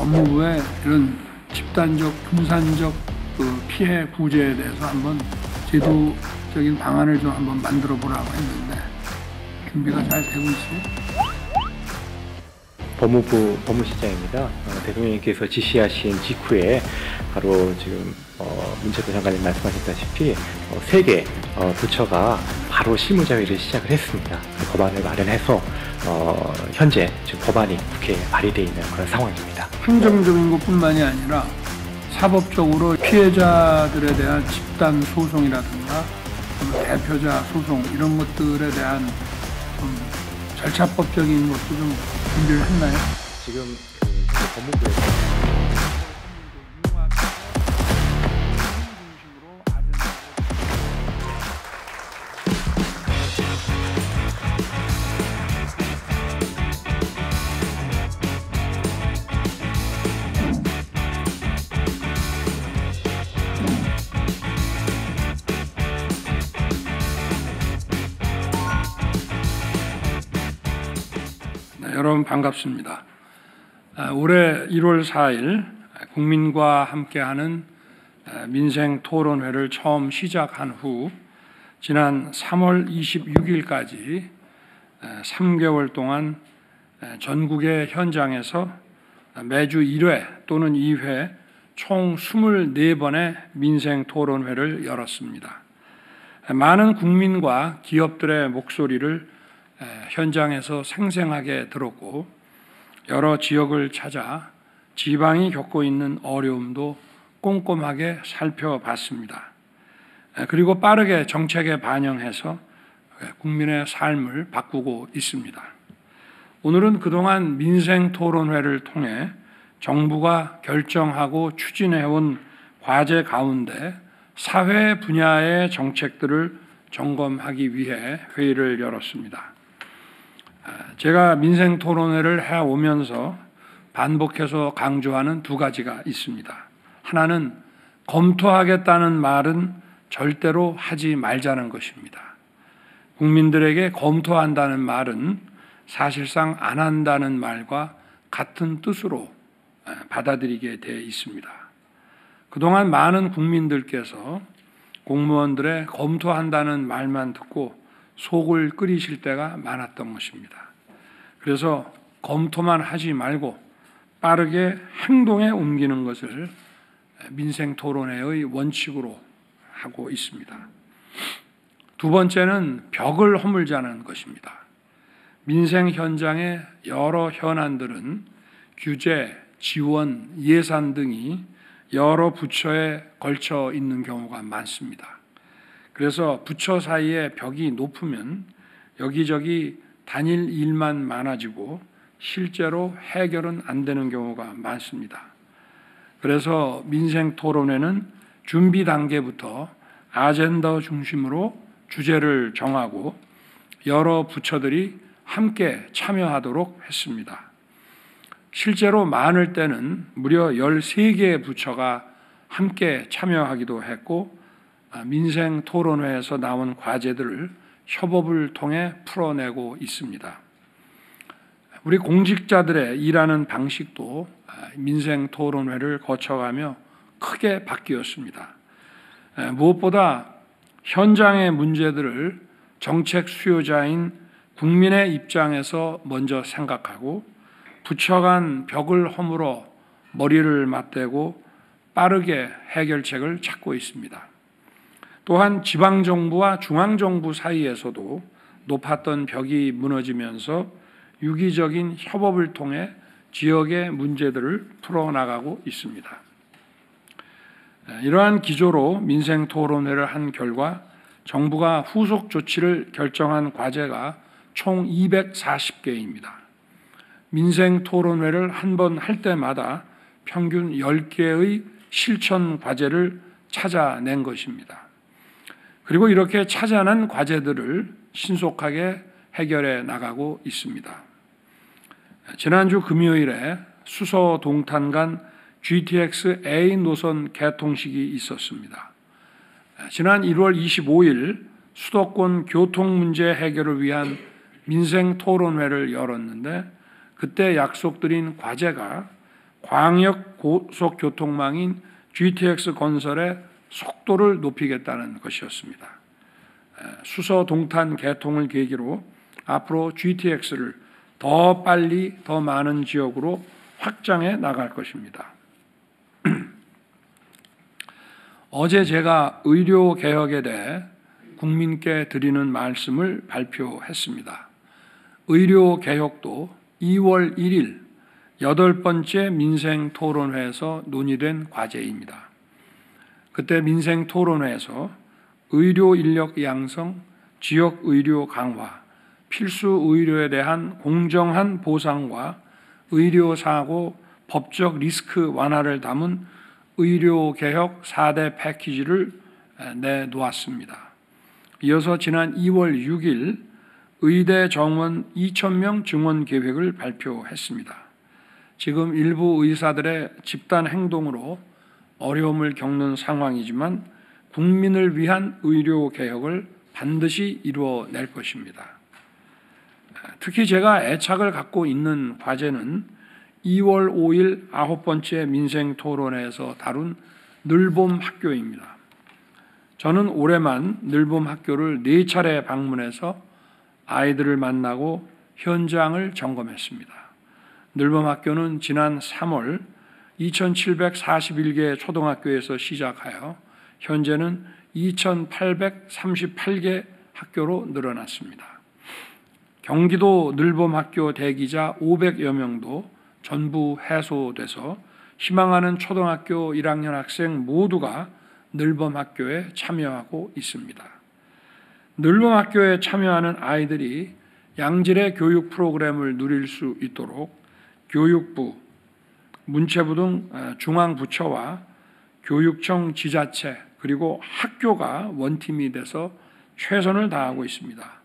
법무부의 이런 집단적, 분산적 그 피해 구제에 대해서 한번 제도적인 방안을 좀 한번 만들어 보라고 했는데 준비가 잘 되고 있어요. 법무부 법무실장입니다. 대통령님께서 지시하신 직후에 바로 지금 문체부 장관님 말씀하셨다시피 3개 부처가 바로 실무자회를 시작을 했습니다. 법안을 마련해서 현재 지금 법안이 국회에 발의되어 있는 그런 상황입니다. 행정적인 것뿐만이 아니라 사법적으로 피해자들에 대한 집단 소송이라든가 대표자 소송 이런 것들에 대한 좀 절차법적인 것도 좀 준비를 했나요? 지금 법무부에서 여러분 반갑습니다. 올해 1월 4일 국민과 함께하는 민생토론회를 처음 시작한 후 지난 3월 26일까지 3개월 동안 전국의 현장에서 매주 1회 또는 2회 총 24번의 민생토론회를 열었습니다. 많은 국민과 기업들의 목소리를 현장에서 생생하게 들었고 여러 지역을 찾아 지방이 겪고 있는 어려움도 꼼꼼하게 살펴봤습니다. 그리고 빠르게 정책에 반영해서 국민의 삶을 바꾸고 있습니다. 오늘은 그동안 민생토론회를 통해 정부가 결정하고 추진해온 과제 가운데 사회 분야의 정책들을 점검하기 위해 회의를 열었습니다. 제가 민생토론회를 해오면서 반복해서 강조하는 2가지가 있습니다. 하나는 검토하겠다는 말은 절대로 하지 말자는 것입니다. 국민들에게 검토한다는 말은 사실상 안 한다는 말과 같은 뜻으로 받아들이게 돼 있습니다. 그동안 많은 국민들께서 공무원들의 검토한다는 말만 듣고 속을 끓이실 때가 많았던 것입니다. 그래서 검토만 하지 말고 빠르게 행동에 옮기는 것을 민생토론회의 원칙으로 하고 있습니다. 2번째는 벽을 허물자는 것입니다. 민생 현장의 여러 현안들은 규제, 지원, 예산 등이 여러 부처에 걸쳐 있는 경우가 많습니다. 그래서 부처 사이에 벽이 높으면 여기저기 단일 일만 많아지고 실제로 해결은 안 되는 경우가 많습니다. 그래서 민생토론회는 준비 단계부터 아젠다 중심으로 주제를 정하고 여러 부처들이 함께 참여하도록 했습니다. 실제로 많을 때는 무려 13개의 부처가 함께 참여하기도 했고 민생토론회에서 나온 과제들을 협업을 통해 풀어내고 있습니다. 우리 공직자들의 일하는 방식도 민생토론회를 거쳐가며 크게 바뀌었습니다. 무엇보다 현장의 문제들을 정책 수요자인 국민의 입장에서 먼저 생각하고 부처 간 벽을 허물어 머리를 맞대고 빠르게 해결책을 찾고 있습니다. 또한 지방정부와 중앙정부 사이에서도 높았던 벽이 무너지면서 유기적인 협업을 통해 지역의 문제들을 풀어나가고 있습니다. 이러한 기조로 민생토론회를 한 결과 정부가 후속 조치를 결정한 과제가 총 240개입니다. 민생토론회를 한 번 할 때마다 평균 10개의 실천 과제를 찾아낸 것입니다. 그리고 이렇게 찾아낸 과제들을 신속하게 해결해 나가고 있습니다. 지난주 금요일에 수서 동탄 간 GTX A 노선 개통식이 있었습니다. 지난 1월 25일 수도권 교통 문제 해결을 위한 민생 토론회를 열었는데 그때 약속드린 과제가 광역 고속교통망인 GTX 건설의 속도를 높이겠다는 것이었습니다. 수서 동탄 개통을 계기로 앞으로 GTX를 더 빨리 더 많은 지역으로 확장해 나갈 것입니다. 어제 제가 의료개혁에 대해 국민께 드리는 말씀을 발표했습니다. 의료개혁도 2월 1일 8번째 민생토론회에서 논의된 과제입니다. 그때 민생토론회에서 의료 인력 양성, 지역 의료 강화, 필수 의료에 대한 공정한 보상과 의료사고 법적 리스크 완화를 담은 의료개혁 4대 패키지를 내놓았습니다. 이어서 지난 2월 6일 의대 정원 2,000명 증원 계획을 발표했습니다. 지금 일부 의사들의 집단 행동으로 어려움을 겪는 상황이지만 국민을 위한 의료개혁을 반드시 이루어낼 것입니다. 특히 제가 애착을 갖고 있는 과제는 2월 5일 9번째 민생토론회에서 다룬 늘봄 학교입니다. 저는 올해만 늘봄 학교를 4차례 방문해서 아이들을 만나고 현장을 점검했습니다. 늘봄 학교는 지난 3월 2,741개 초등학교에서 시작하여 현재는 2,838개 학교로 늘어났습니다. 경기도 늘봄 학교 대기자 500여 명도 전부 해소돼서 희망하는 초등학교 1학년 학생 모두가 늘봄 학교에 참여하고 있습니다. 늘봄 학교에 참여하는 아이들이 양질의 교육 프로그램을 누릴 수 있도록 교육부, 문체부 등 중앙부처와 교육청, 지자체 그리고 학교가 원팀이 돼서 최선을 다하고 있습니다.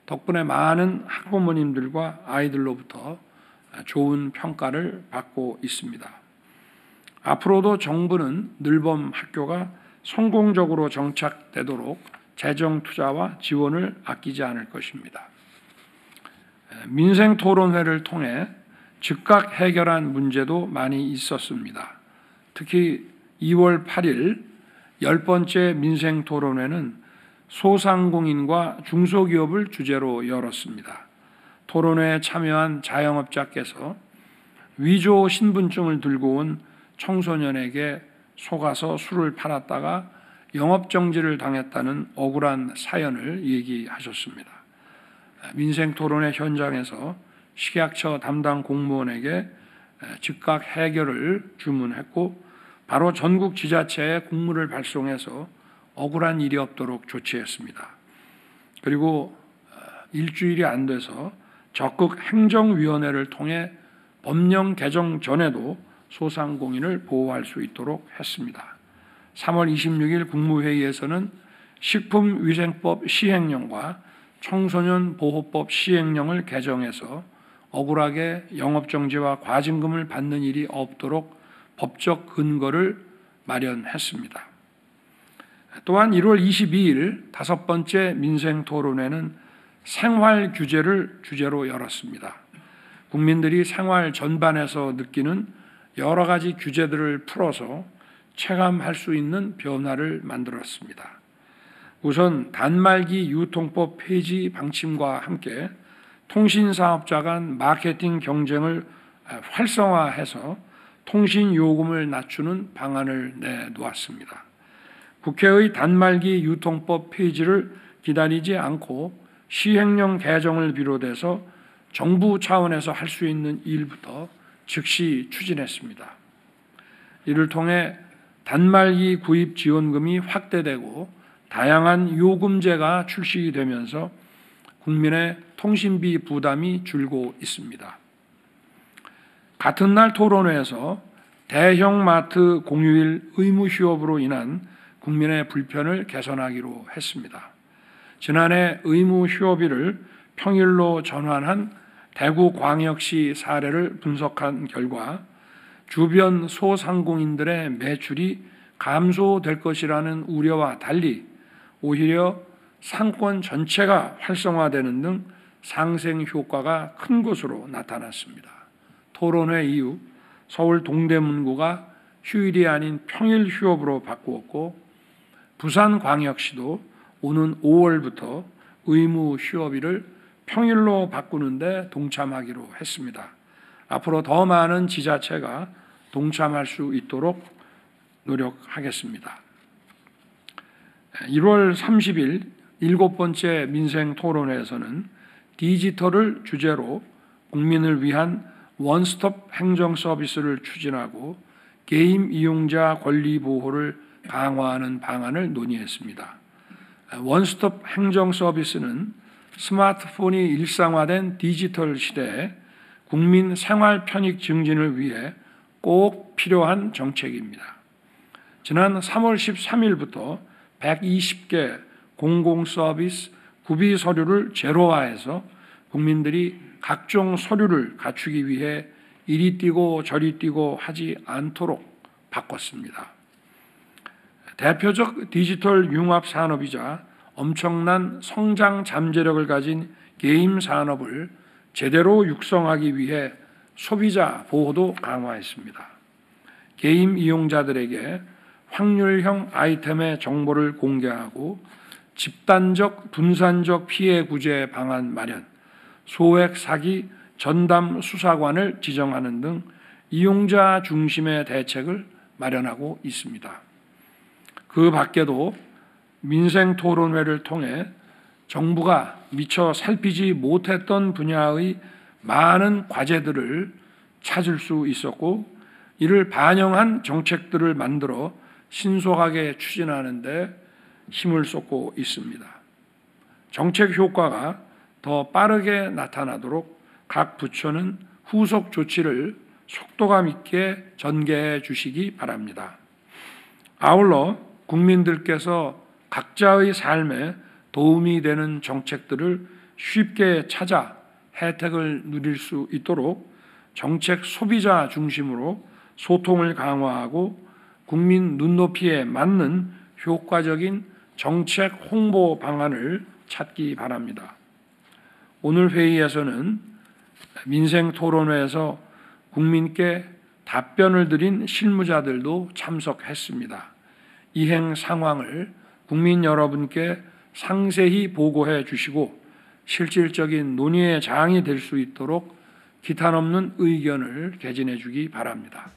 덕분에 많은 학부모님들과 아이들로부터 좋은 평가를 받고 있습니다. 앞으로도 정부는 늘봄 학교가 성공적으로 정착되도록 재정 투자와 지원을 아끼지 않을 것입니다. 민생토론회를 통해 즉각 해결한 문제도 많이 있었습니다. 특히 2월 8일 10번째 민생토론회는 소상공인과 중소기업을 주제로 열었습니다. 토론회에 참여한 자영업자께서 위조 신분증을 들고 온 청소년에게 속아서 술을 팔았다가 영업정지를 당했다는 억울한 사연을 얘기하셨습니다. 민생토론회 현장에서 식약처 담당 공무원에게 즉각 해결을 주문했고 바로 전국 지자체에 공문을 발송해서 억울한 일이 없도록 조치했습니다. 그리고 일주일이 안 돼서 적극 행정위원회를 통해 법령 개정 전에도 소상공인을 보호할 수 있도록 했습니다. 3월 26일 국무회의에서는 식품위생법 시행령과 청소년 보호법 시행령을 개정해서 억울하게 영업정지와 과징금을 받는 일이 없도록 법적 근거를 마련했습니다. 또한 1월 22일 5번째 민생토론회는 생활규제를 주제로 열었습니다. 국민들이 생활 전반에서 느끼는 여러 가지 규제들을 풀어서 체감할 수 있는 변화를 만들었습니다. 우선 단말기 유통법 폐지 방침과 함께 통신사업자 간 마케팅 경쟁을 활성화해서 통신요금을 낮추는 방안을 내놓았습니다. 국회의 단말기 유통법 폐지를 기다리지 않고 시행령 개정을 비롯해서 정부 차원에서 할 수 있는 일부터 즉시 추진했습니다. 이를 통해 단말기 구입 지원금이 확대되고 다양한 요금제가 출시되면서 국민의 통신비 부담이 줄고 있습니다. 같은 날 토론회에서 대형마트 공휴일 의무 휴업으로 인한 국민의 불편을 개선하기로 했습니다. 지난해 의무 휴업일을 평일로 전환한 대구광역시 사례를 분석한 결과 주변 소상공인들의 매출이 감소될 것이라는 우려와 달리 오히려 상권 전체가 활성화되는 등 상생 효과가 큰 것으로 나타났습니다. 토론회 이후 서울 동대문구가 휴일이 아닌 평일 휴업으로 바꾸었고 부산광역시도 오는 5월부터 의무 휴업일을 평일로 바꾸는데 동참하기로 했습니다. 앞으로 더 많은 지자체가 동참할 수 있도록 노력하겠습니다. 1월 30일 7번째 민생토론회에서는 디지털을 주제로 국민을 위한 원스톱 행정 서비스를 추진하고 게임 이용자 권리 보호를 강화하는 방안을 논의했습니다. 원스톱 행정 서비스는 스마트폰이 일상화된 디지털 시대에 국민 생활 편익 증진을 위해 꼭 필요한 정책입니다. 지난 3월 13일부터 120개 공공서비스 구비 서류를 제로화해서 국민들이 각종 서류를 갖추기 위해 이리 뛰고 저리 뛰고 하지 않도록 바꿨습니다. 대표적 디지털 융합 산업이자 엄청난 성장 잠재력을 가진 게임 산업을 제대로 육성하기 위해 소비자 보호도 강화했습니다. 게임 이용자들에게 확률형 아이템의 정보를 공개하고 집단적 분산적 피해 구제 방안 마련, 소액 사기 전담 수사관을 지정하는 등 이용자 중심의 대책을 마련하고 있습니다. 그 밖에도 민생토론회를 통해 정부가 미처 살피지 못했던 분야의 많은 과제들을 찾을 수 있었고 이를 반영한 정책들을 만들어 신속하게 추진하는 데 힘을 쏟고 있습니다. 정책 효과가 더 빠르게 나타나도록 각 부처는 후속 조치를 속도감 있게 전개해 주시기 바랍니다. 아울러 국민들께서 각자의 삶에 도움이 되는 정책들을 쉽게 찾아 혜택을 누릴 수 있도록 정책 소비자 중심으로 소통을 강화하고 국민 눈높이에 맞는 효과적인 정책 홍보 방안을 찾기 바랍니다. 오늘 회의에서는 민생토론회에서 국민께 답변을 드린 실무자들도 참석했습니다. 이행 상황을 국민 여러분께 상세히 보고해 주시고 실질적인 논의의 장이 될 수 있도록 기탄 없는 의견을 개진해 주기 바랍니다.